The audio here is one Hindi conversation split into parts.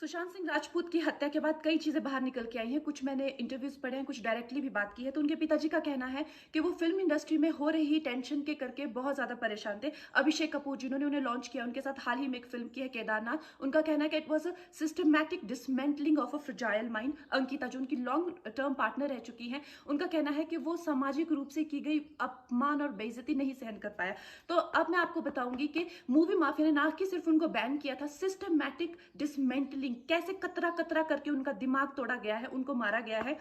सुशांत सिंह राजपूत की हत्या के बाद कई चीजें बाहर निकल के आई हैं। कुछ मैंने इंटरव्यूज पढ़े हैं, कुछ डायरेक्टली भी बात की है। तो उनके पिताजी का कहना है कि वो फिल्म इंडस्ट्री में हो रही टेंशन के करके बहुत ज्यादा परेशान थे। अभिषेक कपूर जिन्होंने उन्हें लॉन्च किया, उनके साथ हाल ही में एक फिल्म की है केदारनाथ। उनका कहना है कि it was a systematic dismantling of a fragile mind. Ankita जो उनकी लॉन्ग टर्म पार्टनर रह चुकी हैं, उनका कहना है कि वो सामाजिक रूप से की गई अपमान और बेइज्जती नहीं सहन कर पाया। तो अब मैं आपको बताऊंगी कि मूवी माफिया ने ना कि सिर्फ उनको बैन किया था, सिस्टमैटिक डिसमेंटलिंग, कैसे कतरा कतरा करके उनका दिमाग तोड़ा गया है, उनको मारा गया है।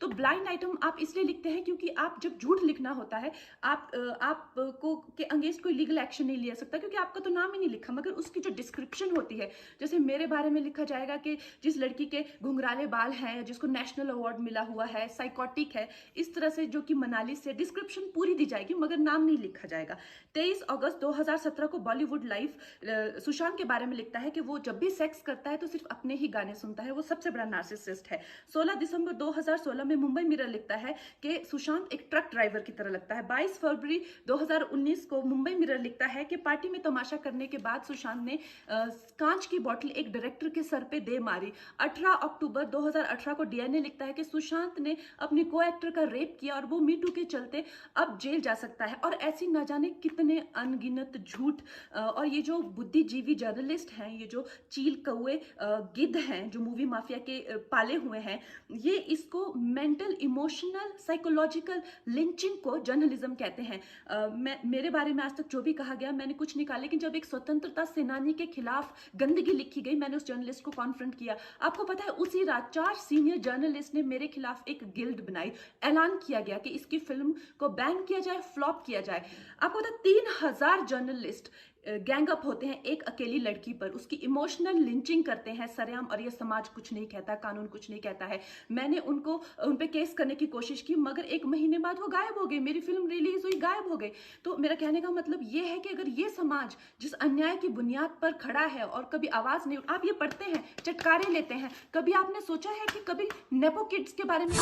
तो ब्लाइंड आइटम आप इसलिए लिखते हैं क्योंकि आप जब झूठ लिखना होता है, आप को के अगेंस्ट कोई लीगल एक्शन नहीं लिया सकता, क्योंकि आपका तो नाम ही नहीं लिखा। मगर उसकी जो डिस्क्रिप्शन होती है, जैसे मेरे बारे में लिखा जाएगा कि जिस लड़की के घुंघराले बाल हैं, जिसको नेशनल अवार्ड मिला हुआ है, साइकोटिक है, इस तरह से जो कि मनाली से डिस्क्रिप्शन पूरी दी जाएगी मगर नाम नहीं लिखा जाएगा। 23 अगस्त 2017 को बॉलीवुड लाइव सुशांत के बारे में लिखता है कि वो जब भी सेक्स करता है तो सिर्फ अपने ही गाने सुनता है, वो सबसे बड़ा नार्सिसिस्ट है। 16 दिसंबर 2016 में मुंबई मिरर लिखता है कि सुशांत एक ट्रक ड्राइवर की तरह लगता है। 22 फरवरी 2019 को मुंबई मिरर लिखता है कि पार्टी में तमाशा करने के बाद सुशांत ने कांच की बोतल एक डायरेक्टर के सर पे दे मारी। 18 अक्टूबर 2018 को डीएनए लिखता है कि सुशांत ने अपनी को एक्टर का रेप किया और वो मीटू के चलते अब जेल जा सकता है। और ऐसी न जाने कितने अनगिनत झूठ। और ये जो बुद्धिजीवी जर्नलिस्ट हैं, ये जो चील कौए गिद्ध हैं जो मूवी माफिया के पाले हुए हैं, ये इसको मेंटल इमोशनल साइकोलॉजिकल लिंचिंग को जर्नलिज्म कहते हैं। मेरे बारे में आज तक जो भी कहा गया मैंने कुछ नहीं कहा, लेकिन जब एक स्वतंत्रता सेनानी के खिलाफ गंदगी लिखी गई, मैंने उस जर्नलिस्ट को कॉन्फ्रंट किया। आपको पता है उसी रात 4 सीनियर जर्नलिस्ट ने मेरे खिलाफ एक गिल्ड बनाई। ऐलान किया गया कि इसकी फिल्म को बैन किया जाए, फ्लॉप किया जाए। आपको पता है 3000 जर्नलिस्ट गैंग अप होते हैं एक अकेली लड़की पर, उसकी इमोशनल लिंचिंग करते हैं सरेआम, और ये समाज कुछ नहीं कहता, कानून कुछ नहीं कहता है। मैंने उन पे केस करने की कोशिश की, मगर 1 महीने बाद वो गायब हो गई। मेरी फिल्म रिलीज हुई, गायब हो गई। तो मेरा कहने का मतलब ये है कि अगर ये समाज जिस अन्याय की बुनियाद पर खड़ा है और कभी आवाज नहीं, आप ये पढ़ते हैं, चटकारे लेते हैं, कभी आपने सोचा है कि कभी नेपो किड्स के बारे में